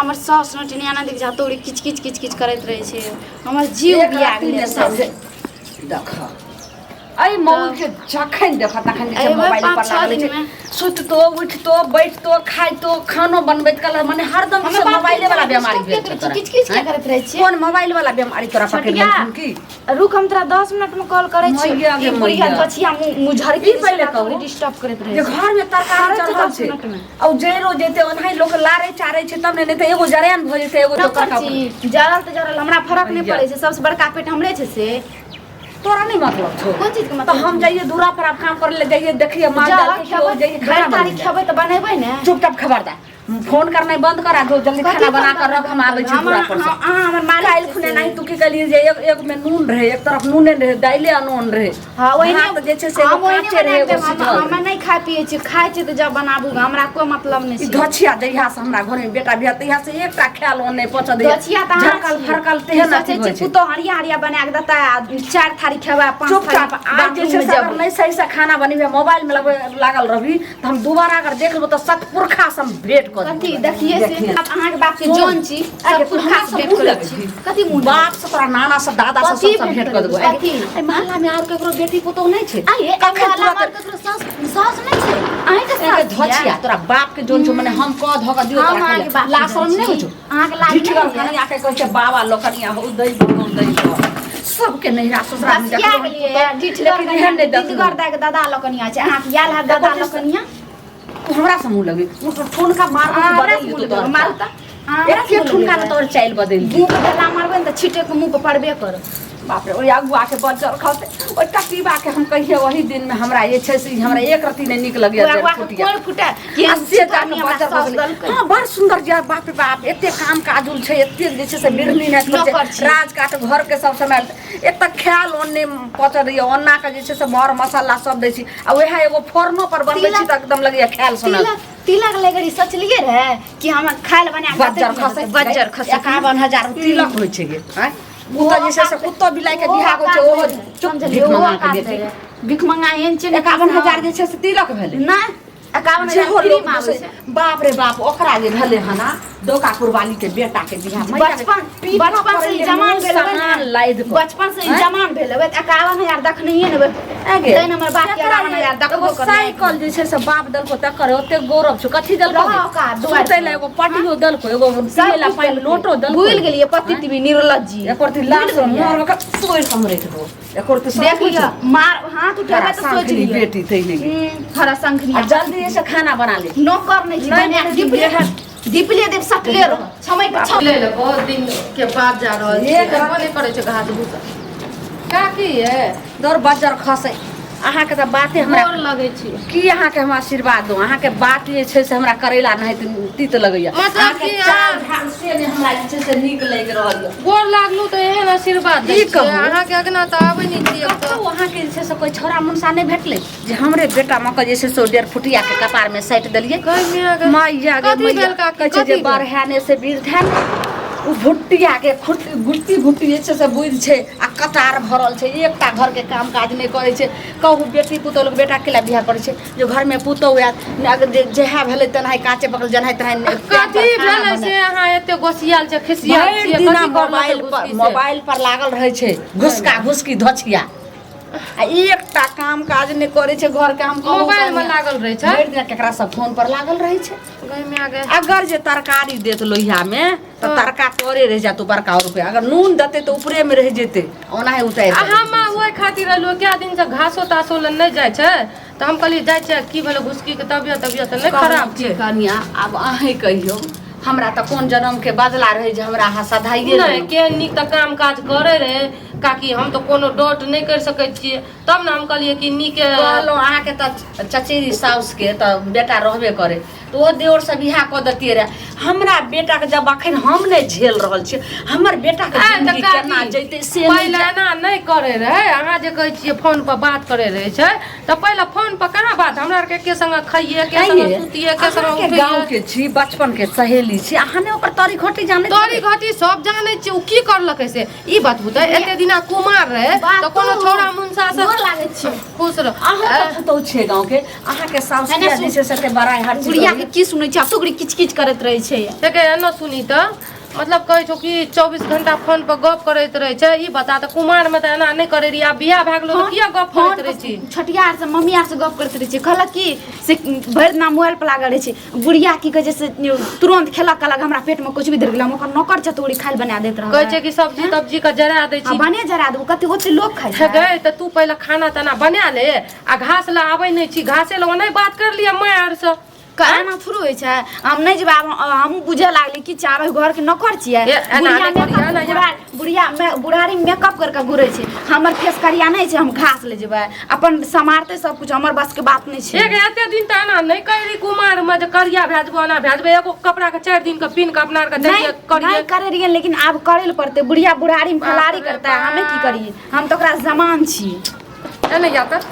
हमर सास नटिनिया ना देख जा तोरी किच किच किच किच करैत रहे छे हमर जीव बिया गेले सब देखा आई मौल के जखन देखा तखन के मोबाइल पर लागल छै सुततो उठतो बैठतो खाइतो खानो बनबैत कल माने हरदम से मोबाइले वाला बीमारी भेल छै किच किच क्या करैत रहे छे कोन मोबाइल वाला बीमारी तोरा पकड़ लेलखिन की रुक हम तोरा 10 मिनट में कॉल करै छी मैया बुढ़िया बचिया मुझर की पहिले कहू डिस्टर्ब करैत रहे जे घर में तरकारी चढ़ल छै औ जेरो जेते ओनहाई लोग लारे चारे छै तब ने त एगो जरेन भ जेते एगो तो करका जरल त जरल हमरा फरक नहीं पड़े छै सबसे बड़का पेट हमरे छै से तोरा नहीं मतलब छो कोन चीज के मतलब तो हम जाइए दूरा पर आप काम करे ले जाइए देखिए माल डाल के खियो जाइए खाना तारीख खेबै त बनेबै ने चुपचाप खबरदार फोन करना बंद करा दो जल्दी खाना बना कर रख हम आबै छी पूरा पर हमर मालिक काल खुने नहीं तू की कहलिए जे एक में नून रहे एक तरफ नूने रहे दाइले अनून रहे हां ओहिने तो जे छै से काचे रहे हम नहीं खा पिए छी खाइ छी त जब बनाबू हमरा कोई मतलब नहीं छै धछिया दैहा से हमरा घर में बेटा बिया तैहा से एकटा खायल ओने पच दे धछिया त झरकल फरकल तेहन छै पुतो हरिया हरिया बना के देता 4 थारी खेबा 5 चुपचाप आज जे छै से नहीं सही से खाना बनेबे मोबाइल में लागल रहबी त हम दोबारा अगर देख लेबो त सतपुरखा से भेंट कर कथि देखिए से आप अहाँ के बाप के जोन छी सतपुरखा से भेंट कर छी कथि मुंह बाप से तोरा नाना से दादा से सब भेंट कर देबो ए मोहल्ला में आर केकरो बेटी पुतो नहीं छै आए मोहल्ला में केकरो सास नहीं छै अहीं के सास धछिया तोरा बाप के जोन छो माने हम क ध क दियो तोरा के ला शरम नहीं हो छो अहाँ के लाज नहीं कनी आके कहै छै बाबा लोकनिया हो दई सबके नहिरा ससुरा में डीठगर दाय के दादा लोकनिया छै अहाँ के याल है दादा लोकनिया हमरा से मुंह लगे फोन का मार बदल तो मारता एक ठुनका में तोर चाइल बदल मुंह पे डला मारबे न त छिटे के मुंह पे पड़बे कर बाप रे ओ आगुआ के बजर खाते ओ टकीबा के हम कहिए वही दिन में हमरा ये छै से हमरा एक रति नहीं निक लगे कोन फुटा के से जानी बजर हां बड़ सुंदर जा बाप रे बाप एते काम काजुल छै एते जे छै से बिरनी ने राज काट घर के सब समय एक तक ख्याल ओने पचर ये ओन्ना के जे छै से मर मसाला सब दै छी आ ओहे एगो फोरनो पर बनबै छी त एकदम लगे ख्याल सुनल तिलक लगड़ी सोचलिए रहे कि हम खाइल बना के बजर खस 51000 तिलक होय छै गे हैं कुत्ता जैसे से कुत्ता बिलाई के बिहा हो छै ओहो चुप भीख मंगा के देते भीख मंगा एन छै 51000 जे छै से तिलक भेलै ना 51000 बाप रे बाप ओकरा जे भेलै हना दोकापुर वाली के बेटा के बिहा बचपन से जमान भेलै बचपन से जमान भेलै 51000 देखनैये ने आगे तै हमर बाप के 51000 देखबो कर साइकिल जे छै से बाप दलको तकर ओते गौरव छ कथि दलको सुतै ले एगो पटियो दलको एगो सिला पाइन लोटो दलको भूल गेलिए पति तिबी निर्लज्जी एकर ती लाज मोर के सोइ हमरे दो एकर ती देखिए मार हाथ उठाबे त सोच ली बेटी तै नहीं हरा संखनी जल्दी से खाना बना ले नौकर नहीं बने दीपले देव सटले रह समय पे छले ले बहुत दिन के बाद जा रहल छै बने करे छै घाट भूसा का की है दर बजर खसे अहाँ के त बाते हमरा मोर लगे छी की अहाँ के हम आशीर्वाद दो अहाँ के बात जे छै से हमरा करेला नहीं तीत लगैया मतलब कि चाल ढाल से ने हमरा जे छै से नीक लाग रहल गोर लागलू त एहन आशीर्वाद दै छी अहाँ के अगना त आबै नहीं छी अब तो अहाँ के जे छै से कोई छोरा मुंसा नहीं भेटले जे हमरे बेटा म के जे छै से 1.5 फुटिया के कपार में साइट देलिए मैया गे मैया कहै छै जे बरहाने से बीरधान उ भुट्टिया के गुट्टी गुट्टी जे छै से बुझ छै आ कतार भरल छै एकटा घर के काम काज नहीं करे छै कहू बेटी पुतौ लोग बेटा केला बियाह करे छै जो घर में पुतौ अगर जेहा भेले तनाई काचे पकल जनाई तनाई कथि भेले से अहाँ एते गोसियाल छै खिसियाल छै कथि मोबाइल पर लागल रहे छै घुसका घुसकी धछिया आ एकटा काम काज नहीं करे छै घर काम मोबाइल में लागल रहे छै भरि दिन केकरा सब फोन पर लागल रहे छै गई में आ गए अगर जे तरकारी देत लोहिया में तो तड़का तोरे रह जातो बड़का रुपया अगर नून देते तो ऊपरे में रह जेते ओना है उतार हम ओइ खातिर लोग क्या दिन से घासो तासो ल नहीं जाय छै त हम कहली जाय छै की भेलो घुसकी के तबियत नहीं खराब छै कनिया अब अहे कहियो हमरा त कोन जन्म के बदला रहे जे हमरा अहाँ सधाइए नहीं के निक त काम काज करे रहे काकी हम तो कोनो डॉट नहीं कर सकै छियै तब ना हम कहलिए कि निके कहलो अहाँ के त चचेरी साउस के त बेटा रहबे करे तो ओ देवर से बियाह क दतिए रे हमरा बेटा के जब अखन हम नहीं झेल रहल छी हमर बेटा के जिंदगी केना जइते से पहले ना नहीं करे रहे अहाँ जे कहै छियै फोन पर बात करे रहे छै त पहले फोन पर कहां बात हमरा के संग खाइए के संग सुतिए के संग उठिए गांव के छी बचपन के सहेली छी अहाँ ने ओकर तोरी घटी जाने तोरी घटी सब जाने छी उ की करलकै से ई बात बुझै एते दिना कुमार रहे त कोनो छोरा मुंसा से गोर लागे छी खुश रह। अहाँ तो छे गांव के अहाँ के साउस के जैसे सके बड़ा हर चीज गुड़िया के की सुनै छी अब तो गुड़ी किच किच करत रहे छै देखे न सुनी त मतलब कहै छौ कि 24 घंटा फोन पर गप करैत रहे छै। ई बता त कुमार में त एना नहीं करे रही, अब बियाह भ गेलो त किया गप करैत रहे छी? छटिया से मम्मी आर से गप करत रहे छी, कहलक कि से भर दिना मोबाइल पर लागल रहे छी। गुड़िया की कहे से तुरंत खेलक कहलक हमरा पेट में कुछ भी धर गेल, हम ओकर नौकर चतुरी खाइल बना देत रह। कहै छै कि सब्जी तब्जी का जरा दे छी, बने जरा देबो कते होते लोग खाइ छै गए त तू पहले खाना तना बना ले आ घास ला आबै नहीं छी, घासे ला नहीं बात कर लिया मैं आर से कहना थोड़ो होय छै। हम नहीं जेबा, हम बुझे लागली कि चाहे घर के नौकर छियै। बुढ़िया बुढ़ारी मेकअप करके घुरे छै, हमर फेस करिया नहीं छै, हम घास ले जेबै अपन समारते सब कुछ, हमर बस के बात नहीं छै। एक एते दिन त एना नहीं कहली कुमार में जे करिया भेजबो ना भेजबे, एगो कपड़ा के 4 दिन के पिन के अपना के नहीं करिए करे रहिए, लेकिन अब करे ल पड़ते। बुढ़िया बुढ़ारी में फलारी करता है, हमें की करिए, हम तो ओकरा जमान छी। एने या त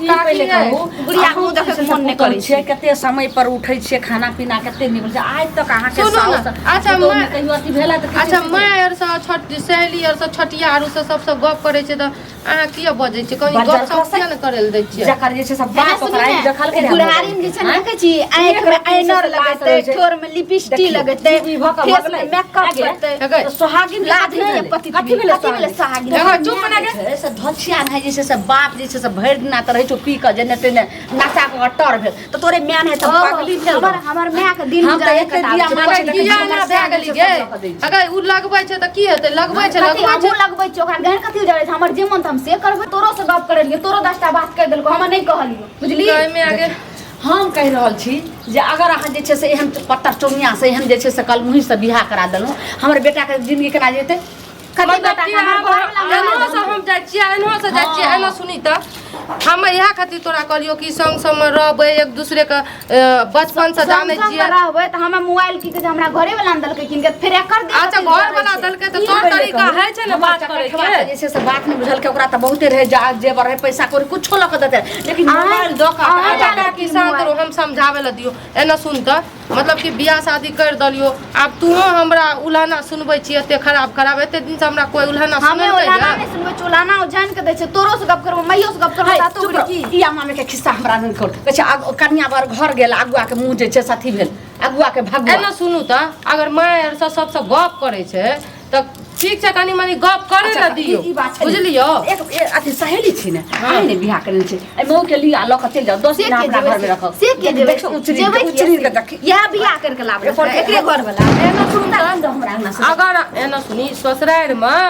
पहले कहू गुड़िया को देखे के मन नहीं करे छे, कते समय पर उठै छे, खाना पीना कते निकल छै। आज तक अहाँ के सुनो साउस न, अच्छा मैं कहियो अथी भेला त अच्छा मैं और से छोटी सहेली और से छटिया आर से सबसे गप करे छै त अहाँ किया बजै छै? कहीं गप सब किया न करे ल दै छियै? जकर जे छै सब बात ओकरा देखल के बुढ़ारी में जे छै देखे छी आंख में आइनर लगते, ठोर में लिपस्टिक लगते, फेस में मेकअप करते, सोहागिन लाज नहीं पति कथि भेले सोहागिन। देखो चुप ना के से धछिया है जैसे से बाप जैसे से भर दिना त रहे छो पी के जने तेने नाचा के अटर भेल त तोरे म्यान है त पागली भेल। हमर माय के दिन गुजारे के किया ना भए गेली गे? अगर उ लगबै छै त की हेतै? लगबै छै लगबै छै ओकरा गहन कथि उजाड़े छै? हमर जे मन हम से करबै, तोरो से गप करलिए, तोरो 10टा बात कह देलको, हम नहीं कहलियो, बुझली? में आगे हम कह रहल छी जे अगर अहाँ जे छै से एहन पत्थर टोमिया से एहन जे छै से कल मुही से बियाह करा देलहुँ, हमर बेटा के जिंदगी केना जेतै? कथि बेटा एनो से हम जाइ छियै, एनो से जाइ छियै, एनो सुनी त हम इहा खातिर तोरा कहलियो कि संग संग में रहबै, एक दूसरे के बचपन से जाने छियै। रहबै त हम मोबाइल की के हमरा घरे वाला दलकै किन के फिर एकर दे। अच्छा घर वाला दलकै त तोर तरीका है छै ना बात करे के, जैसे से बात नहीं बुझल के ओकरा त बहुते रहे जा जेबर रहे पैसा कोई कुछो ल के देते, लेकिन मोबाइल दो का आगा की शांत रहो, हम समझावे ल दियो। एना सुन त मतलब कि बियाह शादी कर दलियो, अब तू हमरा उलाना सुनबै छी एते खराब खराब, एते दिन से हमरा कोई उलाना सुनै हमें उलाना नहीं सुनबै, चुलाना जान के दै छै, तोरो से गप करबो, मैयो से गप करबो, त तो की ई मामे के खिस्सा हमरा नहीं कर कहै छै कन्या बार घर गेल, अगुआ के मुंह जे छै साथी भेल, अगुआ के भगवा। एना सुनू त अगर माय और सब गप करे छै त ठीक छै, कनी मनी गप करे ल दियो, बुझलियो? एक अथी सहेली छी ने, आइ ने बियाह करल छै, ए मौ के लिया ल के चल जाओ, 10 दिन अपना घर में रखो, से के देबै उचरी के देखी या बियाह करके लाबे एकरे घर वाला। एना सुन त अगर एना सुनी ससुराल में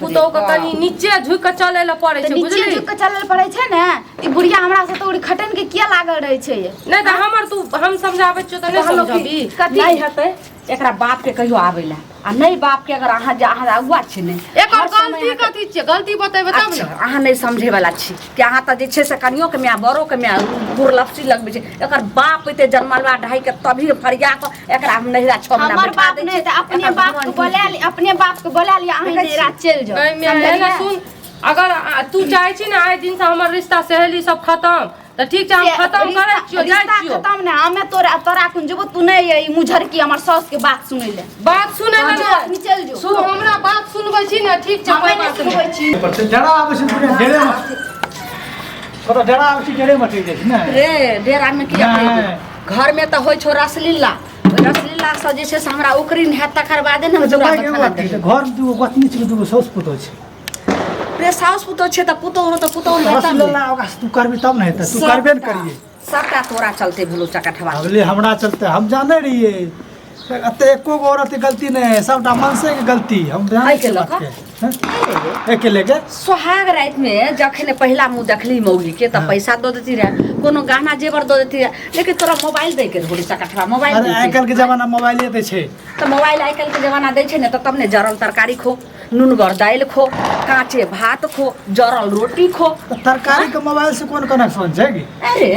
पुतौ के कनी नीचे झुक के चले ल पड़े छै, बुझली? नीचे झुक के चले ल पड़े छै ने, ई बुढ़िया हमरा से तो खटन के किया लागल रहे छै? नहीं त हमर तू हम समझाबै छियो त नहीं समझबी? नहीं हेतै एकरा बाप के कहियो आवेला, आ नहीं बाप के अगर अहाँ अगुआ छी ने, एकर गलती कथी छै? गलती बतेबै तब ने। अहाँ नहीं समझे वाला छी कि अहाँ त जे छै से कनियो के म्या बड़ो के म्या गुरलपसी लगबै छै। एकर बाप एते जन्मलवा ढाई के तभी फरिया के एकरा हम नहिरा 6 महीना हमर बाप नहीं त अपने बाप के बोला ली, अपने बाप के बोला ली, अहीं नहिरा चल जाओ। एना सुन, अगर तू चाहे छी ना आइ दिन से हमर रिश्ता सहेली सब खत्म त ठीक छै, हम खत्म करे छियो, जाय छियो। खत्म ने, हमें तोरा कुन जेबो, तू नहीं ई मुझर की हमर सास के बात सुनै ले, बात सुनै ले ना, चल जो सुन हमरा बात सुनबै छी ना, ठीक छै, कोई बात नहीं। पर जड़ा आबै छै पूरे ढेरे में, तो जड़ा आबै छै ढेरे मटै छै ने रे डेरा में किया घर में त होय छो रसलीला, रसलीला से जे छै से हमरा उकरीन है तकर बादे ने जब घर दू गोतनी छै, दू साउस पुतो छै, रे साउस पुतो छै त पुतो हो त पुतो हेता रसलीला ओका तू करबी तब न हेतै, तू करबे न करिए, सबटा तोरा चलते भेलो चकठवा। अगले हमरा चलते हम जाने रहिए अते एको गो औरत के गलती नहीं, सबटा मनसे के गलती, हम ध्यान के से बात के एके लेके सोहाग रात में जखने पहला मुंह देखली मौगी के त पैसा दो देती रहे, कोनो गहना जेवर दो देती रहे, लेकिन तोरा मोबाइल दे के थोड़ी चकठवा मोबाइल। अरे आजकल के जमाना मोबाइले दे छै, तो मोबाइल आजकल के जमाना दे छै ने, तो तब ने जरल तरकारी खो, नूनगर दाल खो, काचे भात खो, जरल रोटी खो। तो तरकारी के मोबाइल से कोन कनेक्शन छै की? अरे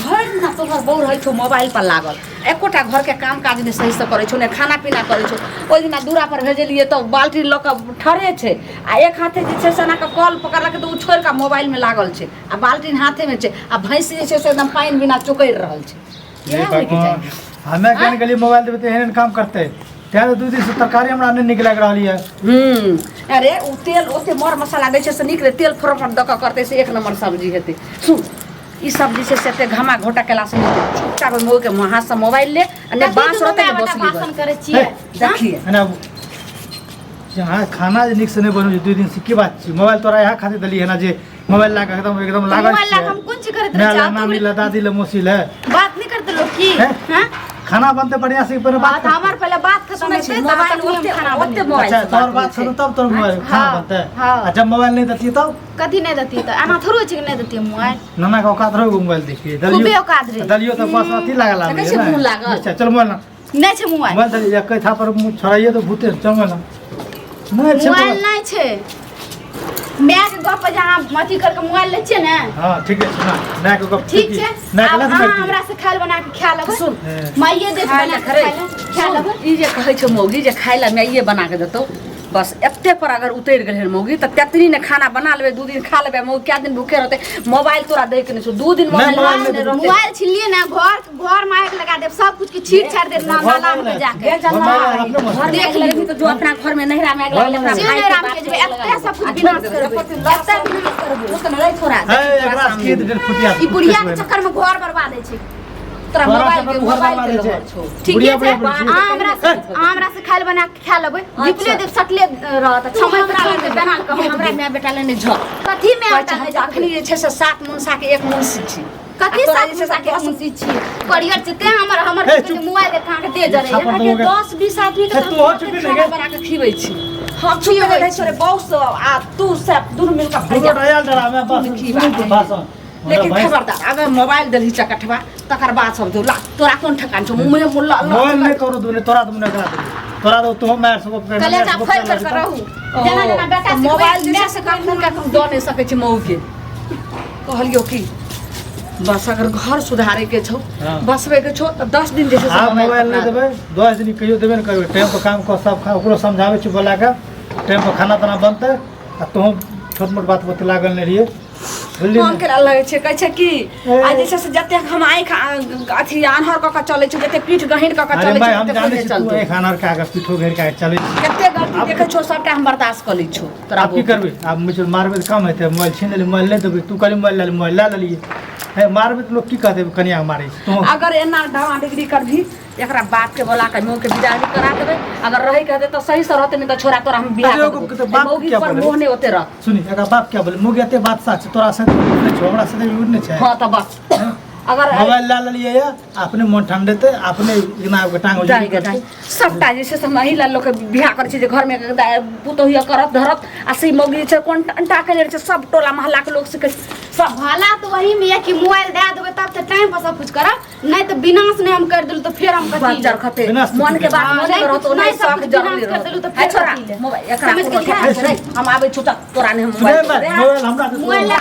भर ना तोहर बौ रहै छौ मोबाइल पर लागल, एकोटा घर के काम काज ने सही से करे छौ, ने खाना पीना करे छौ। ओइ दिना दूरा पर भेजलिए तो बाल्टी ल के ठरे छै, आ एक हाथे जे छै से ना के कॉल पकड़लक तो उ छोड़ के मोबाइल में लागल छै, आ बाल्टी हाथे में छै, आ भैंसी जे छै से एकदम पानी बिना चुकैर रहल छै। हमें कहने के लिए मोबाइल देबे तो एहन काम करते, त्या 2 दिन से तरकारी हमरा नहीं निकल रहली है। अरे उ तेल ओते मर मसाला दै छै से निकले तेल फरफट दक करते से 1 नंबर सब्जी हेते। सुन ई सब्जी से सेते घमा घोटा केला से चुपचाप मोह के हाथ से मोबाइल ले ने बांस रोते के बसली भाषण करे छियै देखिए है ना जहाँ खाना जे निक से नहीं बनू 2 दिन से की बात छी। मोबाइल तोरा यहाँ खातिर दली है ना जे मोबाइल ला के एकदम लागल मोबाइल ला हम कोन चीज करत मैं रहे ला नानी ला दादी ला मौसी ला बात नहीं करते लोग की हां खाना बनते बढ़िया से पर बात हमार पहले बात खत्म है मोबाइल ओते खाना ओते बनते मोबाइल अच्छा तोर बात सुनो तब तोर मोबाइल खाना बनते हाँ। जब मोबाइल नहीं देती तब कथी नहीं देती तो आना थोड़ो छी नहीं देती मोबाइल नाना का औकात रहो मोबाइल देखिए खूबे औकात रहे। दलियो तो बस अथी लागल तो कैसे मुंह लागल? अच्छा चल मोबाइल ना नहीं छे मोबाइल मोबाइल दली एक था पर मुंह छड़ाइए तो भूते चल मोबाइल ना नहीं मोबाइल नहीं छे मैं के गप जहां मथी करके मोबाइल ले छे ना हां ठीक है सुना ना के गप ठीक छे ना अब गलत अहाँ नहीं हमरा से खाल बना के खा लेबै सुन माइये दे खाय बना ले के खरे खा लेबै ई जे कहै छै मौगी जे खाय ला मैं ये बना के देतौ बस एते पर अगर उतर गेल है मौगी त तेतनी ने खाना बना लेबे 2 दिन खा लेबे मौगी क्या दिन भूखे रहते मोबाइल तोरा दे के नहीं छो 2 दिन मोबाइल नहीं, मोबाइल छिलिए ना घर माइक लगा देब सब कुछ के छीट छाड़ देब ना नाला में जाके घर देख लेबी तो जो अपना घर में नहरा में लगा ले अपना से भाई नहीं राम के जेबे एते सब कुछ विनाश करबै एते विनाश करबै तो नहीं छोड़ा है एक रात की दिन फुटिया ई बुढ़िया के चक्कर में घर बर्बाद है छै तोरा मोबाइल के छो ठीक है हमरा से खाइल बना के खा लेबै दीपले देव सटले रहत समय पर आके बना के हमरा मैं बेटा लेने झ कथी में आता है अखनी जे छै से 7 मुनसा के 1 मुनसी छी कथी साथ से साथ मुंशी छी करियर से ते हमर मोबाइल के कहां के दे जरे के 10 20 आदमी के तू हो चुकी नहीं बना के खिबै छी हम छुए रहे छोरे बहुत आ तू सब दूर मिल के दूर डायल डरा मैं बस भाषण लेकिन खबरदार अगर मोबाइल दली चकटवा तकर बाद सब जो तोरा कोन ठकान छो मुंह में मुल्ला मोबाइल नहीं करो दूने तोरा तुमने करा दे तोरा तो तुम मार सब कर कलेजा फैल कर रहू जना जना बेटा मोबाइल जे से कखन का हम द नहीं सकै छी मऊ के कहलियो की बस अगर घर सुधारे के छौ बसवे के छौ त 10 दिन जैसे हां मोबाइल नहीं देबे 10 दिन कहियो देबे न करबे टाइम पर काम को सब खा ओकरो समझावे छी बोला के टाइम पर खाना तना बनते आ तुम छोट मोट बात बत लागल नहीं रहिए हम के लगे छै कहै छै कि आ जैसे से जते हम आइ अथी आन्हर क के चलै छै जते पीठ गहिर क के चलै छै हम जाने छी तू एक आन्हर का पीठो घेर के चलै छी कते गलती देखै छौ सबटा हम बर्दाश्त क लै छौ तोरा अब की करबे अब मुझे मारबे काम हेते मोबाइल छीन ले मोबाइल ले देबे तू कहली मोबाइल ला लेलिए है मारबे तो लोग की कहते कनिया मारे तू अगर एना ढवा डिग्री करभी एकरा बाप के बोला के मुंह के विदा भी करा देबे अगर रही कहते तो सही से रहते नहीं तो छोरा तोरा हम बियाह मौगी पर मोह नहीं होते रह सुनी एकरा बाप क्या बोले मुगे एते बात सच तोरा से नहीं छो हमरा से यूज नहीं छै हां त बस अगर मोबाइल ला लेलिए या अपने मन ठंडे ते अपने इना के टांग जाई सबटा जैसे से महिला लोग के बियाह करे छै जे घर में पुतोहिया करत धरत आ से मौगी छै कोन अंटा के ले छै सब टोला मोहल्ला के लोग से सब भला तो वही में है कि मोबाइल दे देबे तब तो टाइम पर सब कुछ करब नहीं तो विनाश नहीं हम कर देलु तो फिर हम कथी जर खते मन के बात मन में रहतो नहीं सब जरूरी कर देलु तो फिर मोबाइल एकरा हम आबे छुटा तोरा ने हम मोबाइल हमरा मोबाइल